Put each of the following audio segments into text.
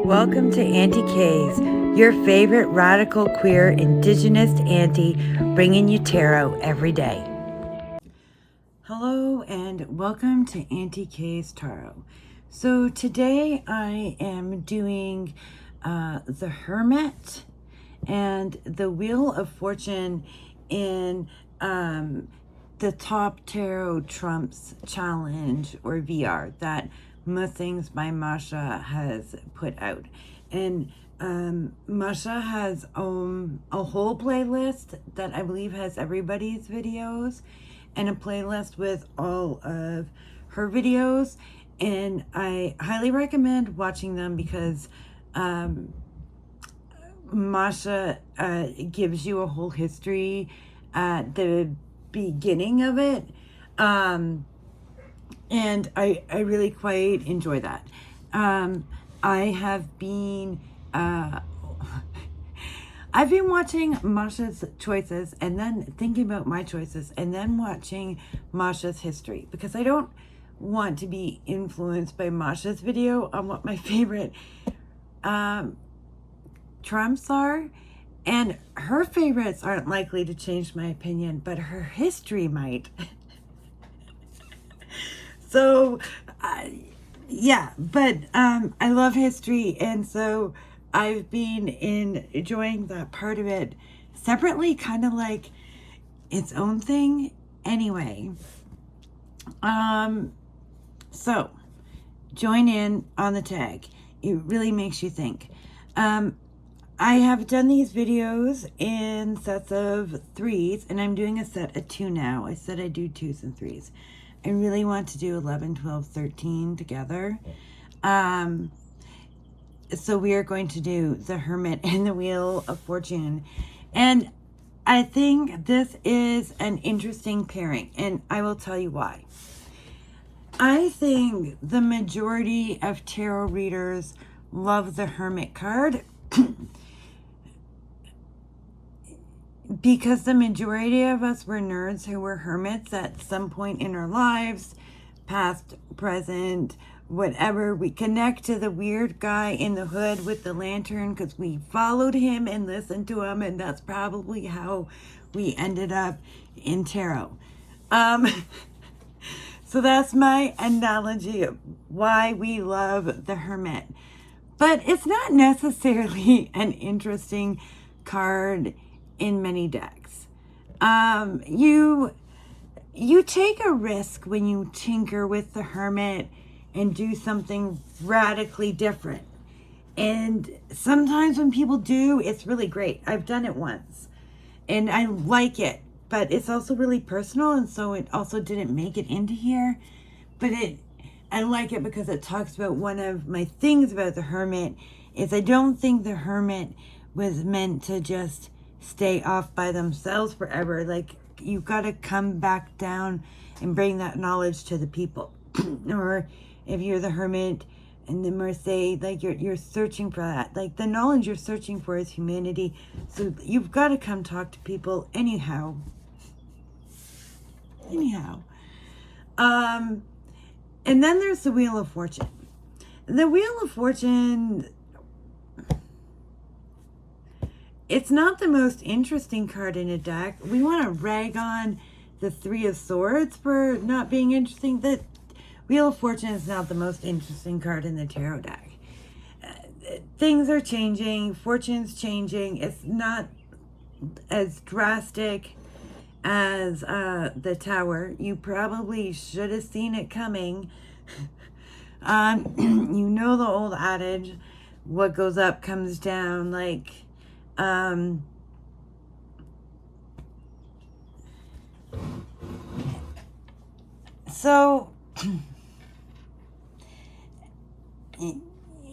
Welcome to Aunty K's, your favorite radical queer indigenous auntie, bringing you tarot every day. Hello and welcome to Aunty K's Tarot. So today I am doing the Hermit and the Wheel of Fortune in the Top Tarot Trumps Challenge or VR that Things by Masha has put out. And Masha has a whole playlist that I believe has everybody's videos and a playlist with all of her videos. And I highly recommend watching them because Masha gives you a whole history at the beginning of it. And I really quite enjoy that. I have been I've been watching Masha's choices and then thinking about my choices and then watching Masha's history because I don't want to be influenced by Masha's video on what my favorite trumps are. And her favorites aren't likely to change my opinion, but her history might. So, yeah, but I love history, and so I've been enjoying that part of it separately, kind of like its own thing. Anyway, so join in on the tag. It really makes you think. I have done these videos in sets of 3s, and I'm doing a set of 2 now. I said I do 2s and 3s. I really want to do 11, 12, 13 together. So we are going to do the Hermit and the Wheel of Fortune. And I think this is an interesting pairing, and I will tell you why. I think the majority of tarot readers love the Hermit card because the majority of us were nerds who were hermits at some point in our lives, past, present, whatever. We connect to the weird guy in the hood with the lantern because we followed him and listened to him, and that's probably how we ended up in tarot. So that's my analogy of why we love the Hermit. But it's not necessarily an interesting card in many decks. You take a risk when you tinker with the Hermit and do something radically different. And sometimes when people do, it's really great. I've done it once and I like it, but it's also really personal, and so it also didn't make it into here. But I like it because it talks about one of my things about the Hermit is I don't think the Hermit was meant to just stay off by themselves forever. Like, you got to come back down and bring that knowledge to the people. Or if you're the Hermit and the Mercedes, like you're searching for that. Like, the knowledge you're searching for is humanity. So you've got to come talk to people anyhow. And then there's the Wheel of Fortune. The Wheel of Fortune, it's not the most interesting card in a deck. We want to rag on the Three of Swords for not being interesting. The Wheel of Fortune is not the most interesting card in the tarot deck. Things are changing. Fortune's changing. It's not as drastic as the Tower. You probably should have seen it coming. You know the old adage, what goes up comes down. Like, so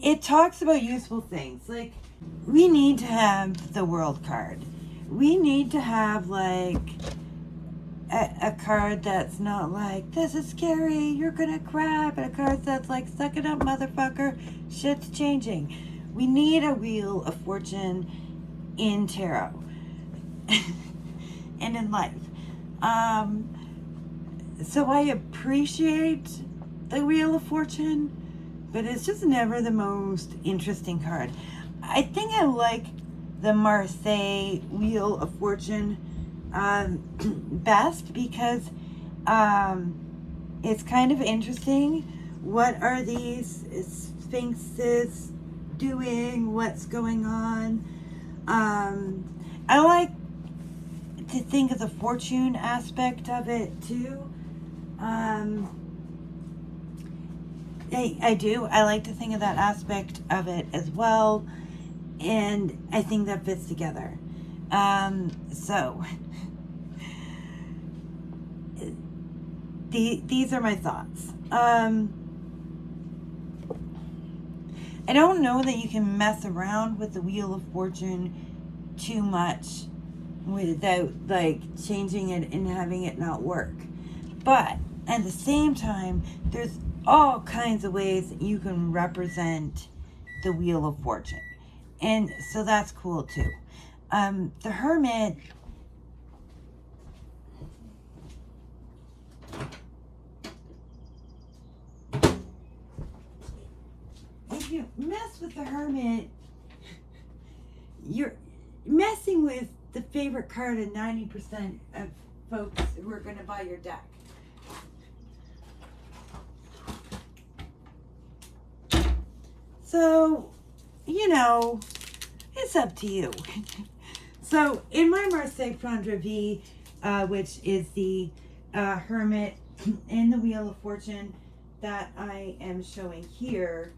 it talks about useful things. Like, we need to have the World card. We need to have, like, a card that's not like, this is scary, you're gonna cry, but a card that's like, suck it up, motherfucker, shit's changing. We need a Wheel of Fortune in tarot and in life. So I appreciate the Wheel of Fortune, but it's just never the most interesting card. I think I like the Marseille Wheel of Fortune best because it's kind of interesting. What are these sphinxes doing? What's going on? I like to think of the fortune aspect of it too. I do. I like to think of that aspect of it as well, and I think that fits together. So these are my thoughts. I don't know that you can mess around with the Wheel of Fortune too much without like changing it and having it not work. But at the same time, there's all kinds of ways that you can represent the Wheel of Fortune. And so that's cool too. The Hermit, if you mess with the Hermit, you're messing with the favorite card of 90% of folks who are going to buy your deck. So, you know, it's up to you. So, in my Marseille Prendre Vie, which is the Hermit in the Wheel of Fortune that I am showing here,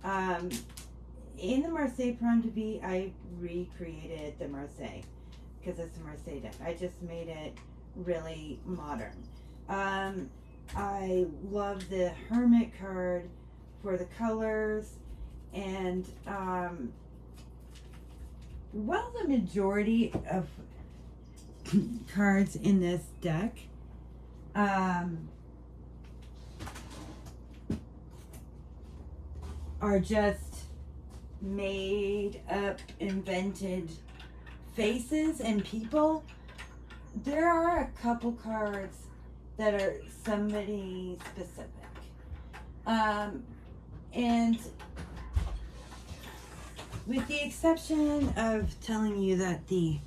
in the Marseille Prendre Vie, I recreated the Marseille because it's a Marseille deck. I just made it really modern. I love the Hermit card for the colors. And while the majority of cards in this deck are just made up, invented faces and people, there are a couple cards that are somebody specific. And with the exception of telling you that the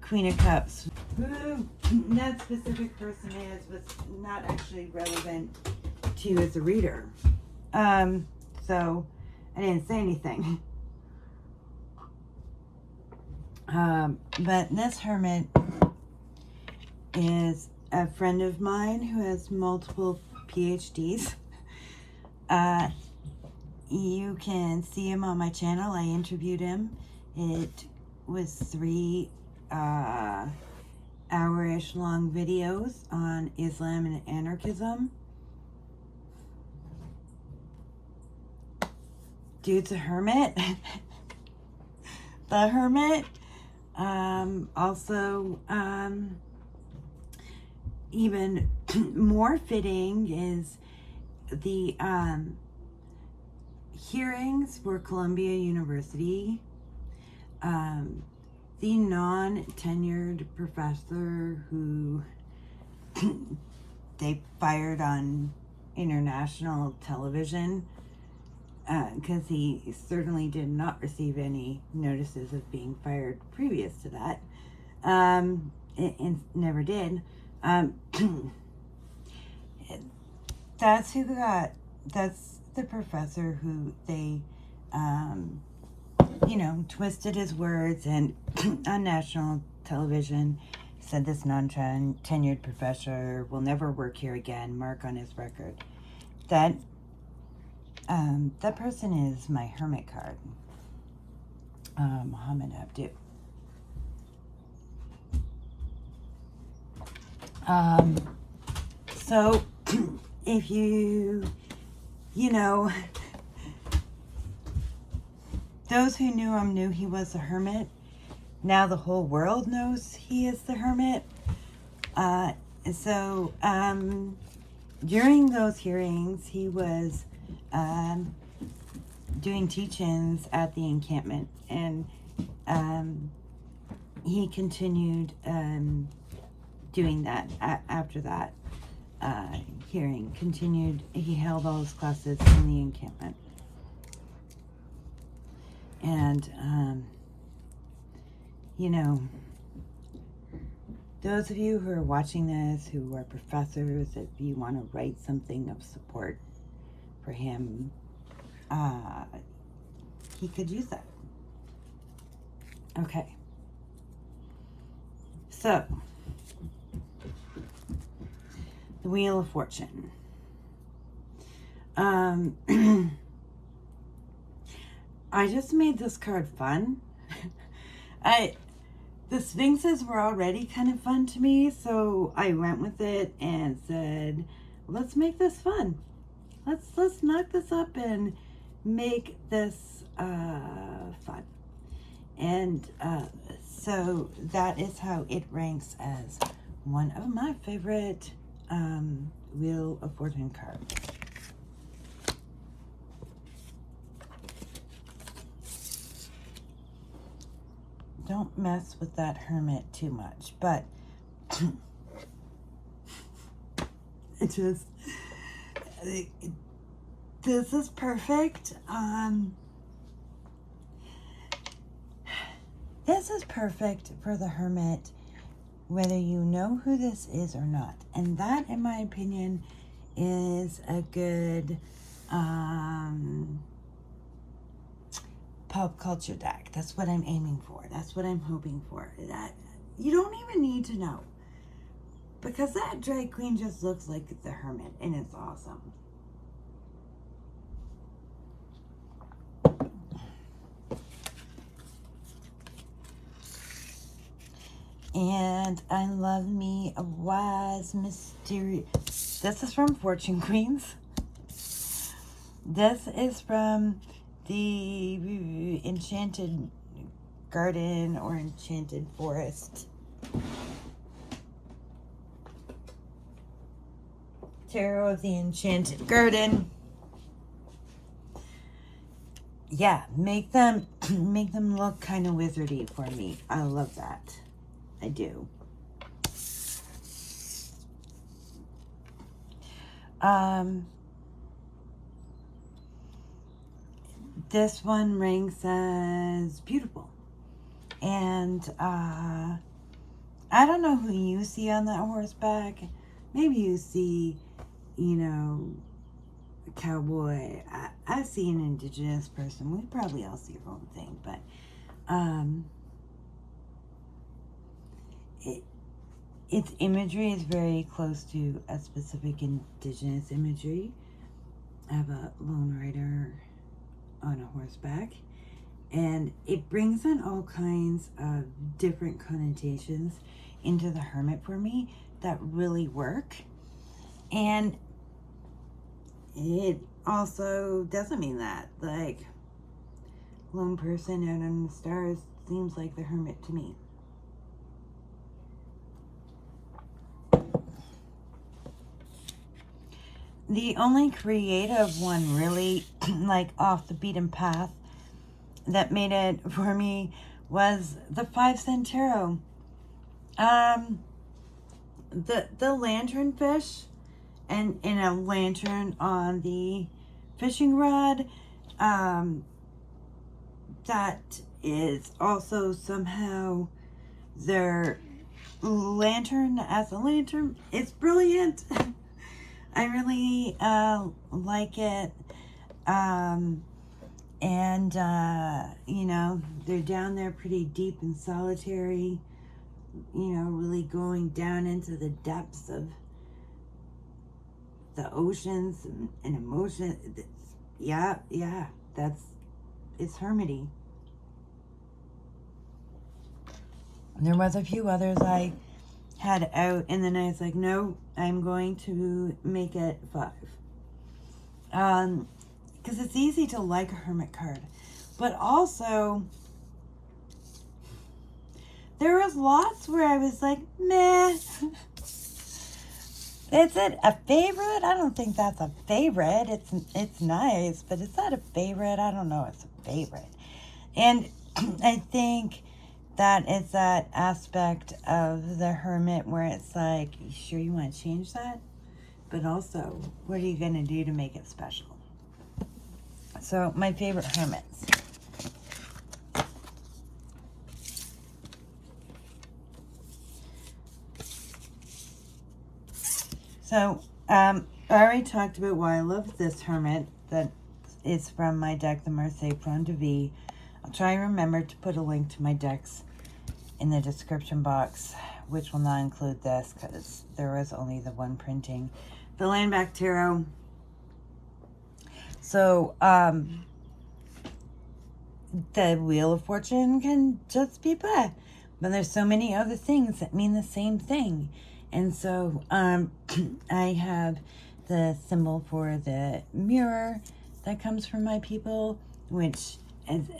Queen of Cups, who that specific person is, was not actually relevant to you as a reader. So I didn't say anything. But this Hermit is a friend of mine who has multiple PhDs. You can see him on my channel. I interviewed him. It was 3 hour-ish long videos on Islam and anarchism. Dude's a hermit. The Hermit. Also, even more fitting is the hearings for Columbia University. The non-tenured professor who they fired on international television because he certainly did not receive any notices of being fired previous to that. It never did. That's the professor who they, twisted his words and on national television said this non-tenured professor will never work here again, mark on his record. That person is my Hermit card, Muhammad Abdu. So if those who knew him knew he was a hermit. Now the whole world knows he is the Hermit. So during those hearings, he was doing teach-ins at the encampment, and he continued doing that after that hearing. He held all his classes in the encampment. And, you know, those of you who are watching this, who are professors, if you want to write something of support for him, he could use that. Okay. So, the Wheel of Fortune. I just made this card fun. The Sphinxes were already kind of fun to me, so I went with it and said, let's make this fun. Let's knock this up and make this fun. And so that is how it ranks as one of my favorite Wheel of Fortune cards. Don't mess with that Hermit too much, but this is perfect. This is perfect for the Hermit, whether you know who this is or not. And that, in my opinion, is a good pop culture deck. That's what I'm aiming for. That's what I'm hoping for. That you don't even need to know, because that drag queen just looks like the Hermit, and it's awesome. And I love me a wise, mysterious. This is from Fortune Queens. This is from the Enchanted Garden or Enchanted Forest. Tarot of the Enchanted Garden. Yeah, make them look kind of wizardy for me. I love that. I do. This one ranks as beautiful. And I don't know who you see on that horseback. Maybe you see, you know, a cowboy. I see an indigenous person. We probably all see our own thing, but its imagery is very close to a specific indigenous imagery. I have a lone rider on a horseback, and it brings in all kinds of different connotations into the Hermit for me that really work. And it also doesn't mean that, like, lone person out on the stars seems like the Hermit to me. The only creative one really, like, off the beaten path that made it for me was the 5-cent tarot. The lanternfish and in a lantern on the fishing rod, that is also somehow their lantern as a lantern. It's brilliant. I really like it. You know, they're down there pretty deep and solitary, you know, really going down into the depths of the oceans and emotion. Yeah, it's hermity. There was a few others I had out, and then I was like, no, I'm going to make it 5. Because it's easy to like a Hermit card, but also there was lots where I was like, meh. Is it a favorite? I don't think that's a favorite. It's nice, but it's not a favorite. I don't know. It's a favorite. And I think that is that aspect of the Hermit where it's like, you sure you want to change that? But also, what are you going to do to make it special? So, my favorite Hermits. So, I already talked about why I love this Hermit. That is from my deck, the Marseille Prone de Vie. I'll try and remember to put a link to my decks in the description box, which will not include this because there was only the one printing. The Landback Tarot. So, the Wheel of Fortune can just be blah. But there's so many other things that mean the same thing. And so, I have the symbol for the mirror that comes from my people, which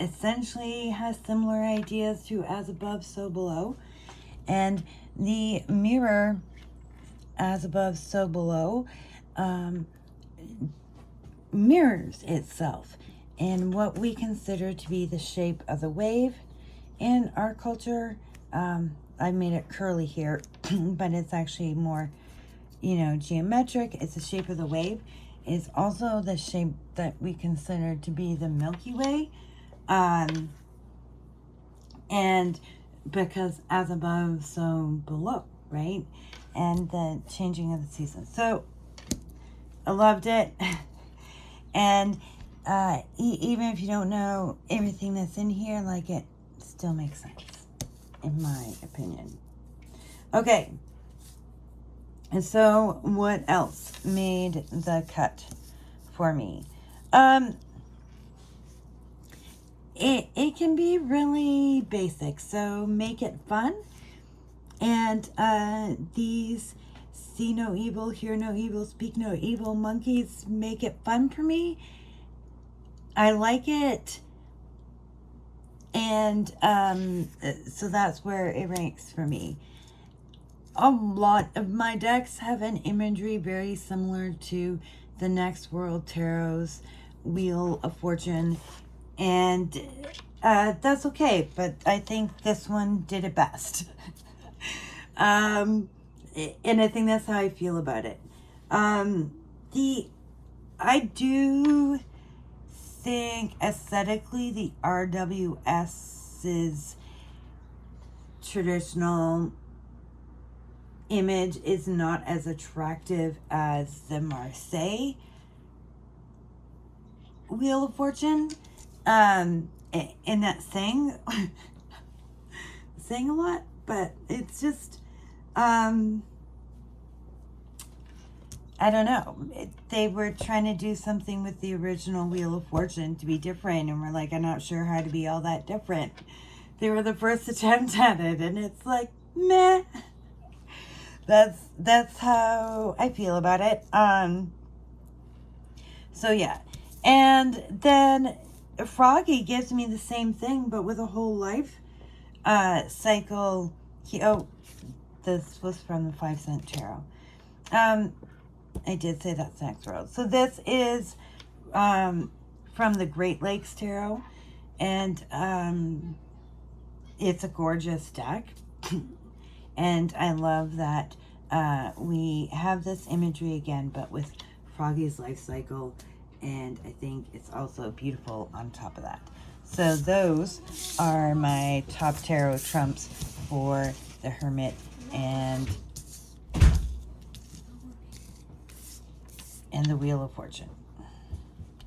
essentially has similar ideas to as above, so below. And the mirror, as above, so below, mirrors itself in what we consider to be the shape of the wave in our culture. I made it curly here, but it's actually more, geometric. It's the shape of the wave. It's also the shape that we consider to be the Milky Way. And because as above, so below, right? And the changing of the seasons. So I loved it. And even if you don't know everything that's in here, like, it still makes sense, in my opinion. Okay. And so what else made the cut for me? It can be really basic, so make it fun. And these see no evil, hear no evil, speak no evil monkeys make it fun for me. I like it. And so that's where it ranks for me. A lot of my decks have an imagery very similar to the Next World Tarot's Wheel of Fortune. And that's okay, but I think this one did it best. And I think that's how I feel about it. I do think aesthetically the RWS's traditional image is not as attractive as the Marseille Wheel of Fortune. And that's saying a lot, but it's just, I don't know. They were trying to do something with the original Wheel of Fortune to be different, and we're like, I'm not sure how to be all that different. They were the first attempt at it, and it's like, meh. That's how I feel about it. So yeah. And then Froggy gives me the same thing, but with a whole life cycle. This was from the 5-cent tarot. I did say that's Next World. So this is from the Great Lakes Tarot, and it's a gorgeous deck. And I love that we have this imagery again, but with Froggy's life cycle, and I think it's also beautiful on top of that. So those are my top tarot trumps for the Hermit and the Wheel of Fortune.